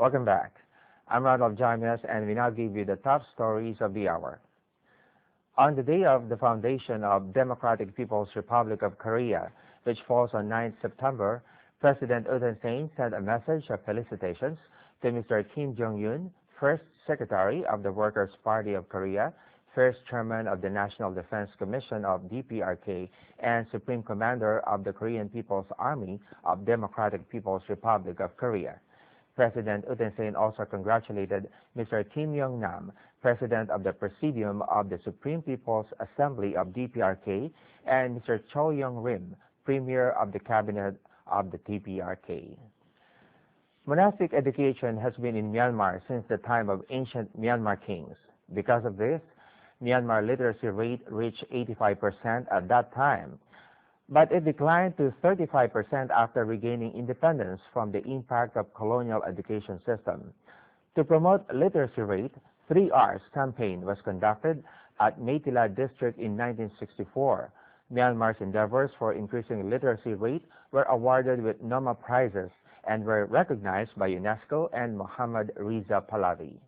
Welcome back. I'm Randolph Jamias, and we now give you the top stories of the hour. On the day of the foundation of Democratic People's Republic of Korea, which falls on 9th September, President Hun Sen sent a message of felicitations to Mr. Kim Jong-un, First Secretary of the Workers' Party of Korea, First Chairman of the National Defense Commission of DPRK, and Supreme Commander of the Korean People's Army of Democratic People's Republic of Korea. President Hun Sen also congratulated Mr. Kim Yong-nam, President of the Presidium of the Supreme People's Assembly of DPRK, and Mr. Cho Yong-rim, Premier of the Cabinet of the DPRK. Monastic education has been in Myanmar since the time of ancient Myanmar kings. Because of this, Myanmar literacy rate reached 85% at that time, but it declined to 35% after regaining independence from the impact of colonial education system. To promote literacy rate, 3 R's campaign was conducted at Meytila district in 1964. Myanmar's endeavors for increasing literacy rate were awarded with Noma prizes and were recognized by UNESCO and Mohammad Riza Pahlavi.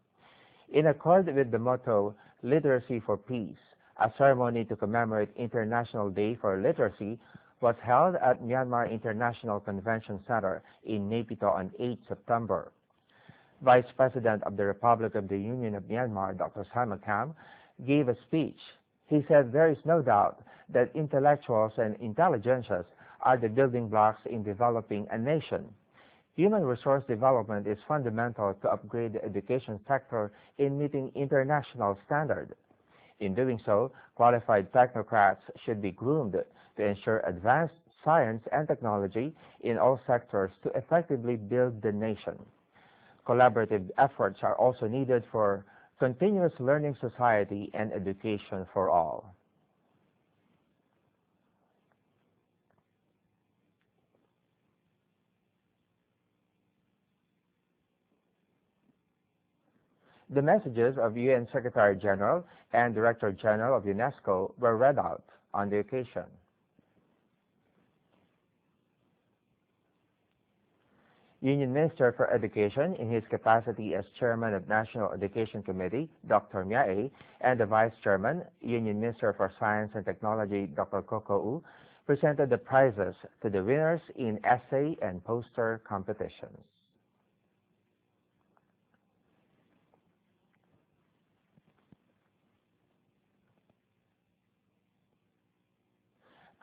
In accord with the motto, Literacy for Peace, a ceremony to commemorate International Day for Literacy was held at Myanmar International Convention Center in Naypyidaw on 8 September. Vice President of the Republic of the Union of Myanmar, Dr. Simon Kam, gave a speech. He said there is no doubt that intellectuals and intelligentsias are the building blocks in developing a nation. Human resource development is fundamental to upgrade the education sector in meeting international standards. In doing so, qualified technocrats should be groomed to ensure advanced science and technology in all sectors to effectively build the nation. Collaborative efforts are also needed for continuous learning society and education for all. The messages of UN Secretary General and Director General of UNESCO were read out on the occasion. Union Minister for Education, in his capacity as Chairman of National Education Committee, Dr. Myae, and the Vice Chairman, Union Minister for Science and Technology, Dr. Coco U, presented the prizes to the winners in essay and poster competitions.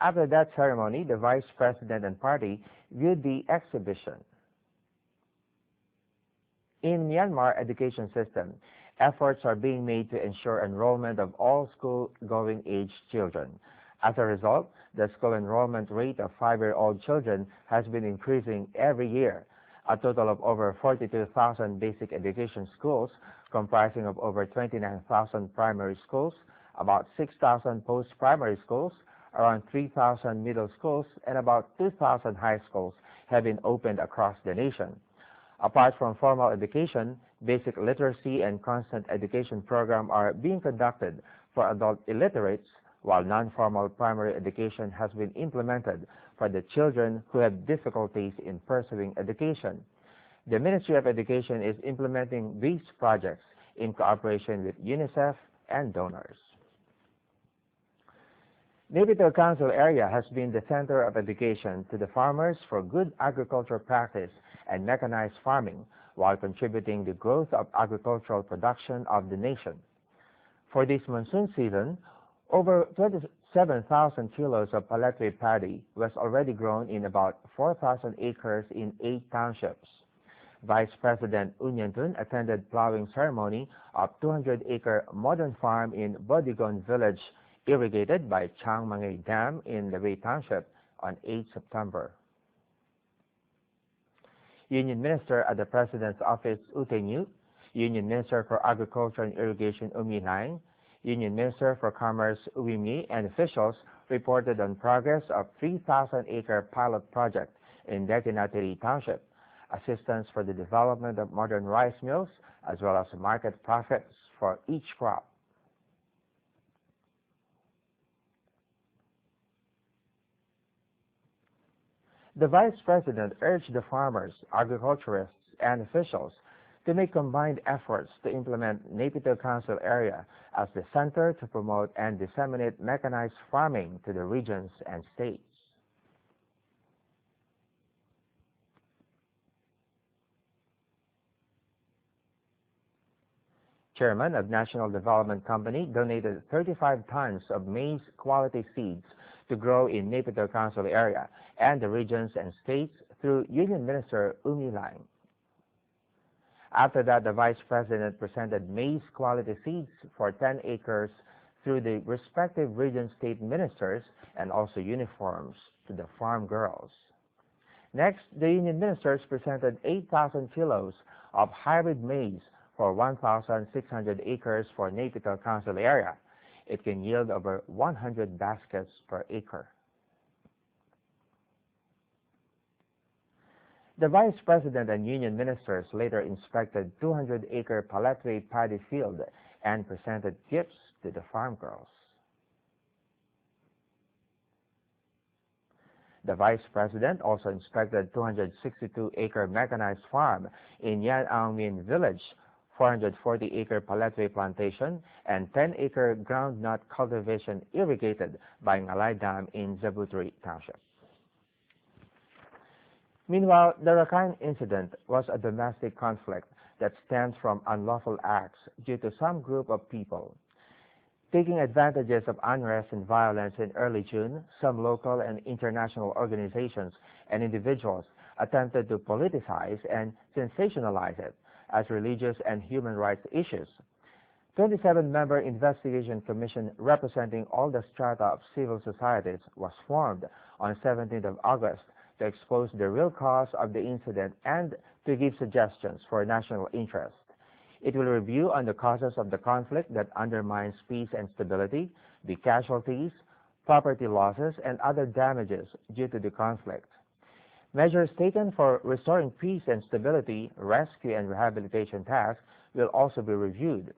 After that ceremony, the Vice President and party viewed the exhibition. In Myanmar education system, efforts are being made to ensure enrollment of all school-going age children. As a result, the school enrollment rate of 5-year-old children has been increasing every year. A total of over 42,000 basic education schools, comprising of over 29,000 primary schools, about 6,000 post-primary schools, around 3,000 middle schools, and about 2,000 high schools have been opened across the nation. Apart from formal education, basic literacy and constant education programs are being conducted for adult illiterates, while non-formal primary education has been implemented for the children who have difficulties in pursuing education. The Ministry of Education is implementing these projects in cooperation with UNICEF and donors. Naypyidaw Council area has been the center of education to the farmers for good agricultural practice and mechanized farming, while contributing the growth of agricultural production of the nation. For this monsoon season, over 27,000 kilos of palette paddy was already grown in about 4,000 acres in 8 townships. Vice President Un Yen-tun attended plowing ceremony of 200-acre modern farm in Bodigon village, irrigated by Changmangay Dam in Lewei Township on 8 September. Union Minister at the President's Office, U Tae-nyu, Union Minister for Agriculture and Irrigation, Umi Lang, Union Minister for Commerce, Uwi Mi, and officials reported on progress of 3,000-acre pilot project in Detinatiri Township, assistance for the development of modern rice mills, as well as market profits for each crop. The Vice President urged the farmers, agriculturists, and officials to make combined efforts to implement Naypyidaw Council area as the center to promote and disseminate mechanized farming to the regions and states. Chairman of National Development Company donated 35 tons of maize quality seeds to grow in Naypyidaw Council area and the regions and states through Union Minister Umi Lang. After that, the Vice President presented maize quality seeds for 10 acres through the respective region state ministers and also uniforms to the farm girls. Next, the Union Ministers presented 8,000 kilos of hybrid maize for 1,600 acres for Naypyidaw Council area. It can yield over 100 baskets per acre. The Vice President and Union Ministers later inspected 200-acre palletway paddy field and presented gifts to the farm girls. The Vice President also inspected 262-acre mechanized farm in Yan Ang Min Village, 440-acre palletway plantation, and 10-acre groundnut cultivation irrigated by Ngalai Dam in Zabutri Township. Meanwhile, the Rakhine incident was a domestic conflict that stems from unlawful acts due to some group of people. Taking advantages of unrest and violence in early June, some local and international organizations and individuals attempted to politicize and sensationalize it as religious and human rights issues. 27-member investigation commission representing all the strata of civil societies was formed on 17th of August to expose the real cause of the incident and to give suggestions for national interest. It will review on the causes of the conflict that undermines peace and stability, the casualties, property losses, and other damages due to the conflict. Measures taken for restoring peace and stability, rescue and rehabilitation tasks will also be reviewed.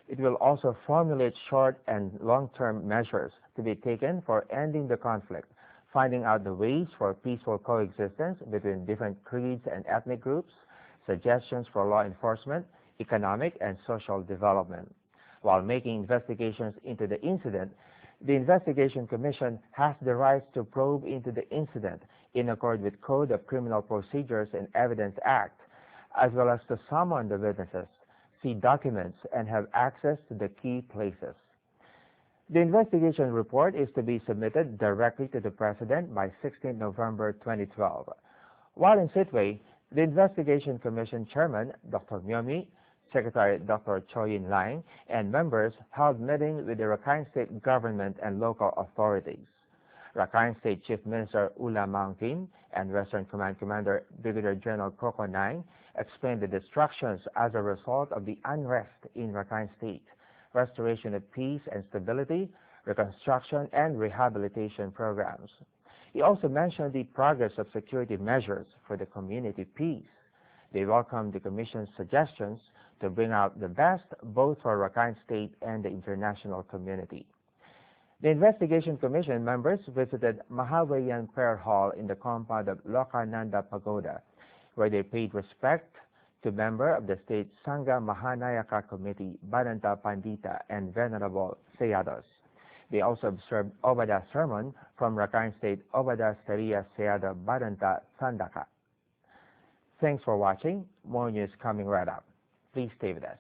It will also formulate short and long-term measures to be taken for ending the conflict, finding out the ways for peaceful coexistence between different creeds and ethnic groups, suggestions for law enforcement, economic and social development. While making investigations into the incident, the Investigation Commission has the right to probe into the incident in accord with Code of Criminal Procedures and Evidence Act, as well as to summon the witnesses, see documents, and have access to the key places. The investigation report is to be submitted directly to the President by 16 November 2012. While in Sitwe, the Investigation Commission Chairman, Dr. Myomi, Secretary Dr. Choyin Lang, and members held meetings with the Rakhine State government and local authorities. Rakhine State Chief Minister Ula Maungtin and Western Command Commander Brigadier General Koko Nang explained the destructions as a result of the unrest in Rakhine State, restoration of peace and stability, reconstruction and rehabilitation programs. He also mentioned the progress of security measures for the community peace. They welcomed the Commission's suggestions to bring out the best both for Rakhine State and the international community. The Investigation Commission members visited Mahawayan Prayer Hall in the compound of Lokananda Pagoda, where they paid respect to member of the state Sangha Mahanayaka Committee, Bhadanta Pandita, and Venerable Seyados. They also observed Obada sermon from Rakhine State Obada Sariya Seyada Bhadanta Sandaka. Thanks for watching. More news coming right up. Please stay with us.